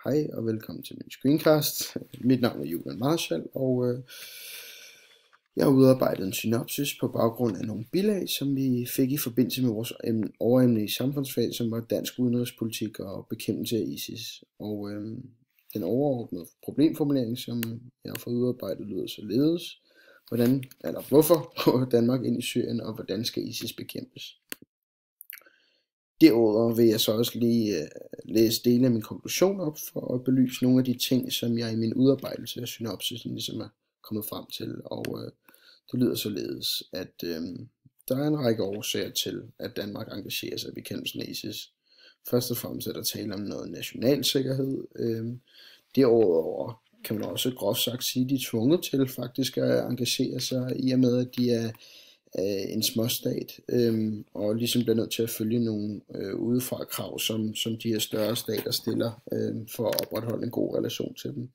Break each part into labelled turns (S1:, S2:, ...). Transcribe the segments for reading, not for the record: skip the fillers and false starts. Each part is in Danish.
S1: Hej og velkommen til min screencast. Mit navn er Julian Marshall, og jeg har udarbejdet en synopsis på baggrund af nogle bilag, som vi fik i forbindelse med vores overemne i samfundsfag, som var dansk udenrigspolitik og bekæmpelse af ISIS. Og den overordnede problemformulering, som jeg har fået udarbejdet, lyder således: hvorfor går Danmark ind i Syrien, og hvordan skal ISIS bekæmpes? Derudover vil jeg så også lige læse dele af min konklusion op for at belyse nogle af de ting, som jeg i min udarbejdelse af synopsisen ligesom er kommet frem til. Og det lyder således, at der er en række årsager til, at Danmark engagerer sig i bekæmpelsen af ISIS. Først og fremmest er der tale om noget national sikkerhed. Derudover kan man også groft sagt sige, at de er tvunget til faktisk at engagere sig, i og med at de er en småstat, og ligesom bliver nødt til at følge nogle udefra krav, som de her større stater stiller, for at opretholde en god relation til dem.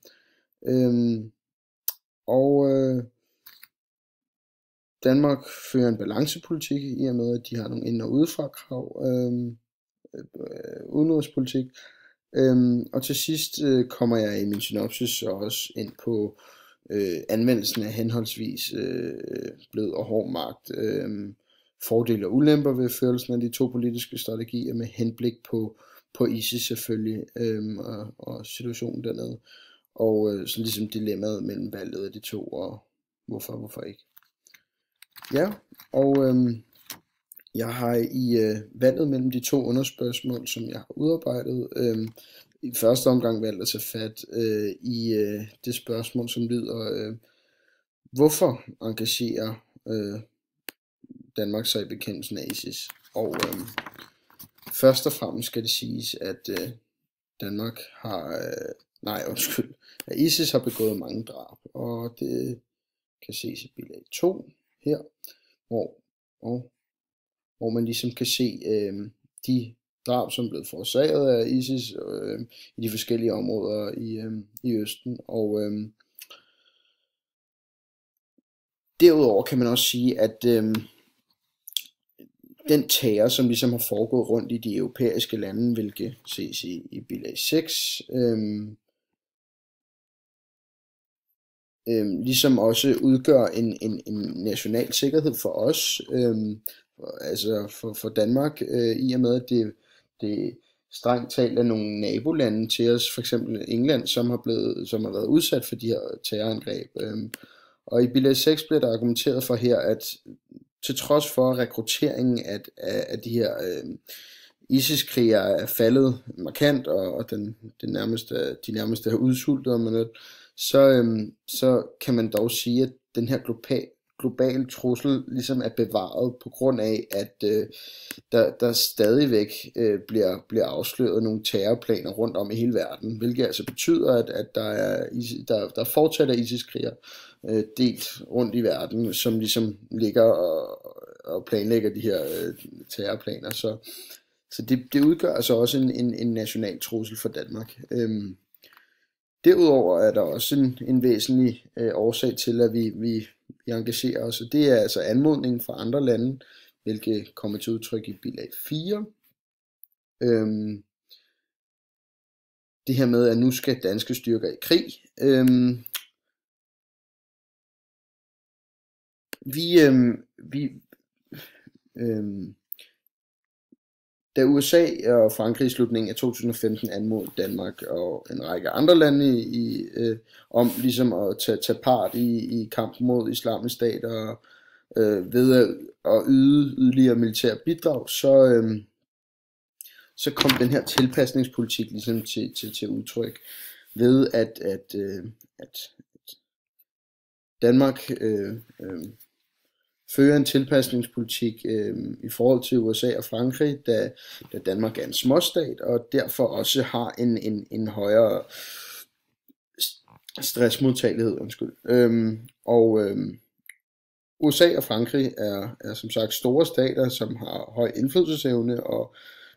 S1: Danmark fører en balancepolitik, i og med at de har nogle ind- og udefra krav, udenrigspolitik. Og til sidst kommer jeg i min synopsis også ind på anvendelsen af henholdsvis blød og hård magt, fordele og ulemper ved førelsen af de to politiske strategier med henblik på ISIS selvfølgelig, og situationen dernede, og så ligesom dilemmaet mellem valget af de to, og hvorfor ikke. Ja, og jeg har i valget mellem de to underspørgsmål, som jeg har udarbejdet, i første omgang valgt at tage fat i det spørgsmål, som lyder: hvorfor engagerer Danmark sig i bekæmpelsen af ISIS? Og først og fremmest skal det siges, at at ISIS har begået mange drab, og det kan ses i bilag 2 her, hvor man ligesom kan se de drab, som er blevet forårsaget af ISIS i de forskellige områder i Østen. Og derudover kan man også sige, at den terror, som ligesom har foregået rundt i de europæiske lande, hvilket ses i bilag 6, ligesom også udgør en national sikkerhed for os, altså for Danmark, i og med at det strengt talt er nogle nabolande til os, for eksempel England, som har været udsat for de her terrorangreb. Og i bilag 6 bliver der argumenteret for her, at til trods for rekrutteringen af de her ISIS-krigere er faldet markant, og de nærmest er udsultet, så kan man dog sige, at den her globale trussel ligesom er bevaret på grund af, at der stadigvæk bliver afsløret nogle terrorplaner rundt om i hele verden, hvilket altså betyder, at der fortsat er ISIS-krigere delt rundt i verden, som ligesom ligger og planlægger de her terrorplaner. Så det udgør altså også en national trussel for Danmark. Derudover er der også en væsentlig årsag til, at vi engagerer os, og det er altså anmodningen fra andre lande, hvilket kommer til udtryk i bilag 4. Det her med, at nu skal danske styrker i krig. Da USA og Frankrig i slutningen af 2015 anmodede Danmark og en række andre lande om ligesom at tage part i kampen mod Islamisk Stat og ved at yde yderligere militære bidrag, så kom den her tilpasningspolitik ligesom til udtryk ved at Danmark fører en tilpasningspolitik i forhold til USA og Frankrig, da Danmark er en småstat, og derfor også har en højere stressmodtagelighed. USA og Frankrig er som sagt store stater, som har høj indflydelsesevne, og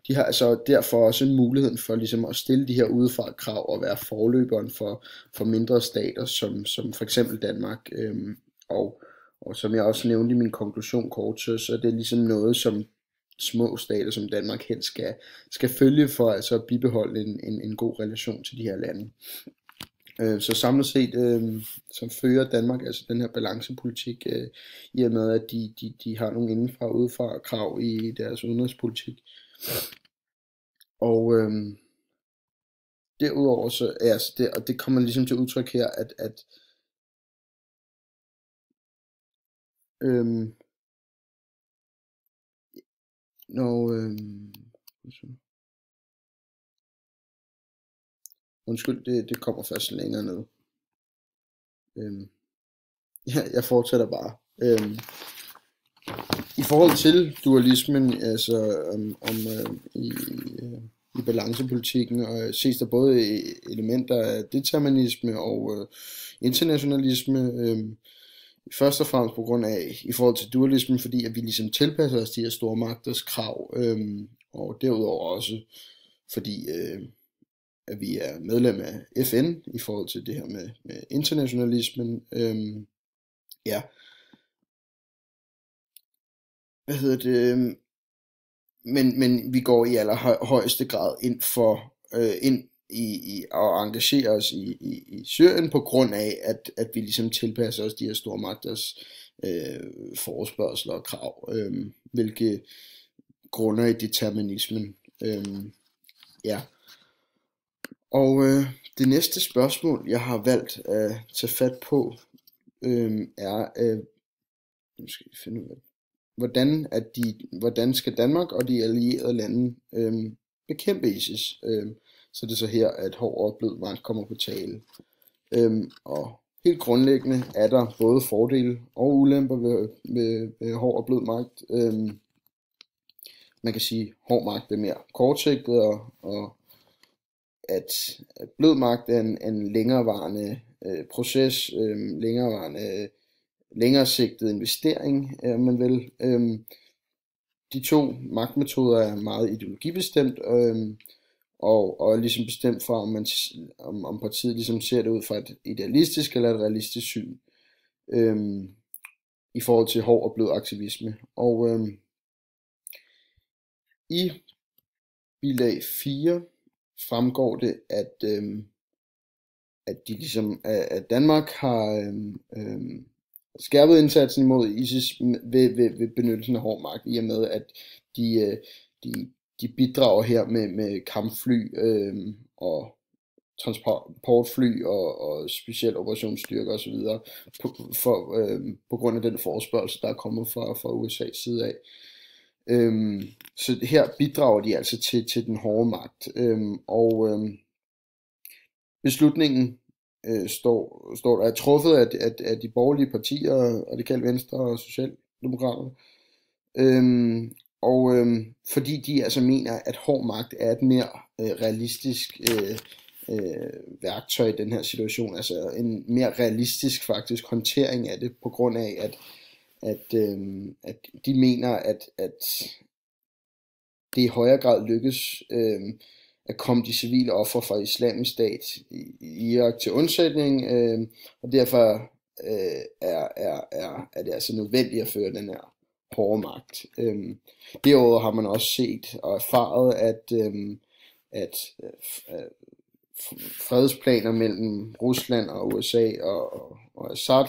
S1: de har altså derfor også en mulighed for ligesom at stille de her udefra krav og være forløberen for mindre stater, som for eksempel Danmark, og som jeg også nævnte i min konklusion kort, så det er ligesom noget, små stater som Danmark helst skal følge for altså at bibeholde en god relation til de her lande. Så samlet set så fører Danmark altså den her balancepolitik, i og med at de har nogle indenfra og udefra krav i deres udenrigspolitik. Og derudover så altså det, og det kommer ligesom til udtryk her, at når undskyld, det kommer først længere ned. Ja, jeg fortsætter bare. I forhold til dualismen, altså i balancepolitikken, og ses der både elementer af determinisme og internationalisme. Først og fremmest på grund af, i forhold til dualismen, fordi at vi ligesom tilpasser os de her store magters krav, og derudover også fordi at vi er medlem af FN i forhold til det her med internationalismen. Ja, hvad hedder det? Men vi går i allerhøjeste grad ind i at engagere os i Syrien på grund af, at vi ligesom tilpasser os de her store magters forespørgsler og krav, hvilke grunder i determinismen. Ja. Og det næste spørgsmål, jeg har valgt at tage fat på, er, nu skal vi finde ud af, hvordan skal Danmark og de allierede lande bekæmpe ISIS? Så det er så her, at hård og blød magt kommer på tale. Og helt grundlæggende er der både fordele og ulemper ved hård og blød magt. Man kan sige, at hård magt er mere kortsigtet, og at blød magt er en længerevarende proces, længere sigtet investering, man vil. De to magtmetoder er meget ideologibestemt, og ligesom bestemt fra, om partiet ligesom ser det ud fra et idealistisk eller et realistisk syn, i forhold til hård og blød aktivisme. Og i bilag 4 fremgår det, at de ligesom, at Danmark har skærpet indsatsen mod ISIS ved benyttelsen af hård magt, i og med at de bidrager her med kampfly og transportfly og specielle operationsstyrker osv. På grund af den forespørgsel, der er kommet fra USA's side af. Så her bidrager de altså til den hårde magt, og beslutningen står der er truffet af de borgerlige partier, Radikale Venstre og Socialdemokraterne, fordi de altså mener, at hård magt er et mere realistisk værktøj i den her situation, altså en mere realistisk faktisk håndtering af det, på grund af at de mener, at det i højere grad lykkes at komme de civile ofre fra Islamisk Stat i Irak til undsætning, og derfor er det altså nødvendigt at føre den her hårde magt. Derudover har man også set og erfaret, at fredsplaner mellem Rusland og USA og Assad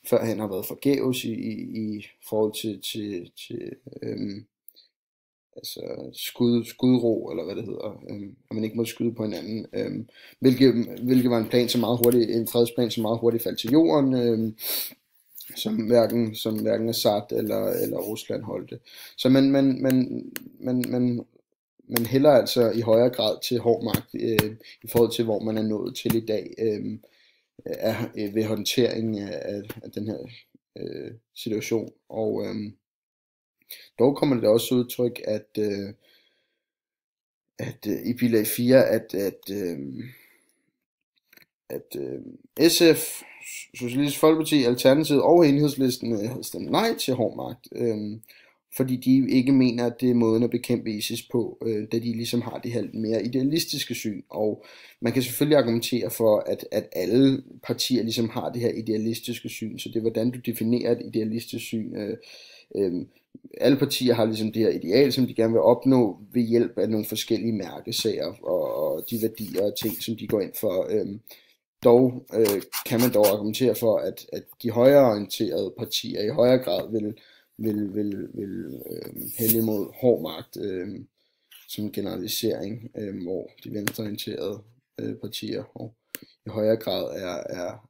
S1: førhen har været forgæves i forhold til altså skudro, eller hvad det hedder, at man ikke må skyde på hinanden, hvilket var en fredsplan, som meget hurtigt faldt til jorden, som hverken Assad eller Rusland holdte. Så man hælder altså i højere grad til hård magt i forhold til, hvor man er nået til i dag, ved håndteringen af den her situation. Og dog kommer det også udtryk, at i bilag 4, at SF, Socialistisk Folkeparti, Alternativet og Enhedslisten havde stemt nej til hård magt, fordi de ikke mener, at det er måden at bekæmpe ISIS på, da de ligesom har det her mere idealistiske syn. Og man kan selvfølgelig argumentere for, at alle partier ligesom har det her idealistiske syn, så det er, hvordan du definerer et idealistisk syn. alle partier har ligesom det her ideal, som de gerne vil opnå ved hjælp af nogle forskellige mærkesager og de værdier og ting, som de går ind for. Dog kan man dog argumentere for, at de højreorienterede partier i højere grad vil hælde imod hård magt som en generalisering, hvor de venstreorienterede partier og i højere grad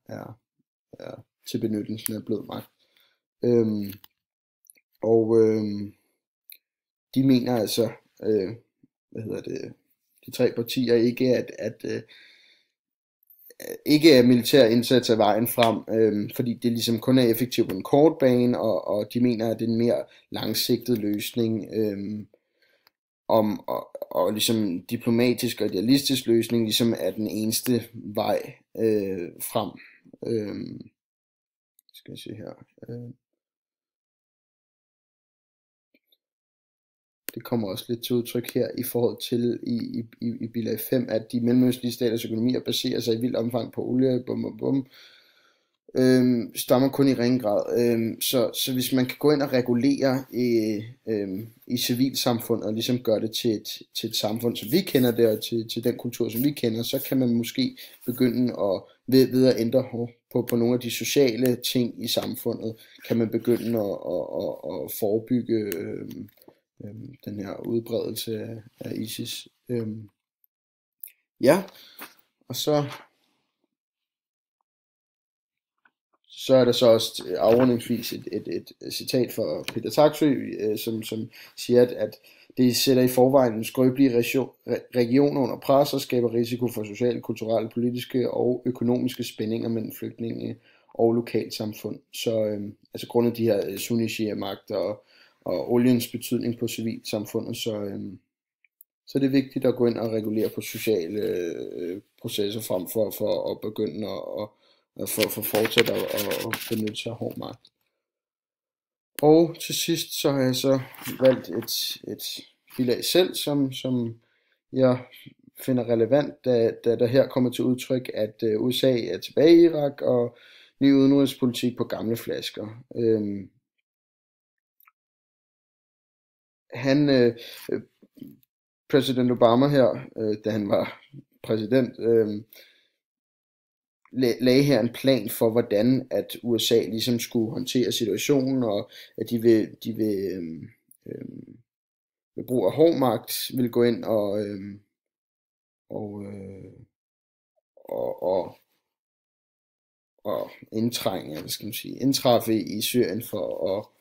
S1: er til benyttelsen af blød magt. Og de mener altså, de tre partier ikke, ikke er militær indsats af vejen frem, fordi det ligesom kun er effektivt på en kort bane, og de mener, at det er en mere langsigtet løsning, og ligesom diplomatisk og idealistisk løsning ligesom er den eneste vej frem. Skal jeg se her. Det kommer også lidt til udtryk her i forhold til i bilag 5, at de mellemøstlige staters økonomier baserer sig i vildt omfang på olie, stammer kun i ringe grad. Så hvis man kan gå ind og regulere i civilsamfundet og ligesom gøre det til et samfund, som vi kender det, og til den kultur, som vi kender, så kan man måske begynde at ved at ændre på nogle af de sociale ting i samfundet, kan man begynde at forebygge den her udbredelse af ISIS. Ja, og så er der så også afrundingsvis et citat fra Peter Taksøe, som siger, at det sætter i forvejen en skrøbelig region under pres og skaber risiko for sociale, kulturelle, politiske og økonomiske spændinger mellem flygtninge og lokalsamfund. Så altså grundet de her sunni-shia-magter og oliens betydning på civilsamfundet, så er det vigtigt at gå ind og regulere på sociale processer frem for at begynde at fortsætte at benytte sig af hård magt. Og til sidst så har jeg så valgt et bilag selv, som jeg finder relevant, da der her kommer til udtryk, at USA er tilbage i Irak og ny udenrigspolitik på gamle flasker. Præsident Obama her, da han var præsident, lagde her en plan for, hvordan at USA ligesom skulle håndtere situationen, og at de vil ved brug af hård magt vil gå ind og indtrænge, hvad skal man sige, indtræffe i Syrien for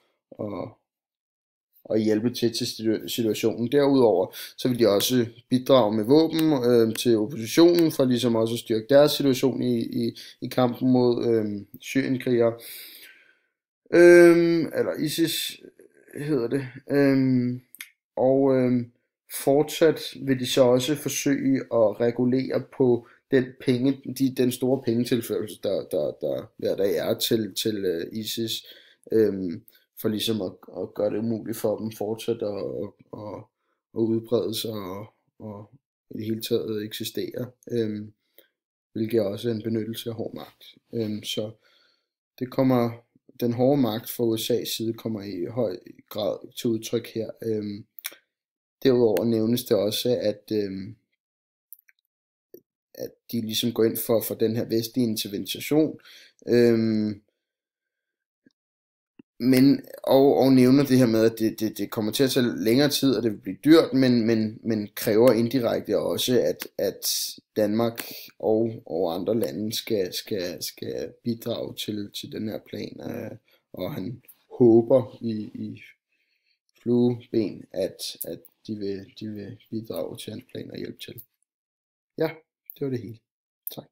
S1: at hjælpe til situationen. Derudover så vil de også bidrage med våben til oppositionen, for ligesom også at styrke deres situation i kampen mod Syrienkrigere. Eller ISIS hedder det. Fortsat vil de så også forsøge at regulere på den store pengetilførsel, der hver dag er til ISIS, for ligesom at gøre det umuligt for dem fortsat at udbrede sig og i det hele taget eksistere, hvilket også er en benyttelse af hård magt. Så den hårde magt fra USA's side kommer i høj grad til udtryk her. Derudover nævnes det også, at de ligesom går ind for den her vestlige intervention, men og nævner det her med, at det kommer til at tage længere tid, og det vil blive dyrt, men kræver indirekte også, at Danmark og andre lande skal bidrage til den her plan, og han håber i flueben, at de vil bidrage til hans plan og hjælpe til. Ja, det var det hele. Tak.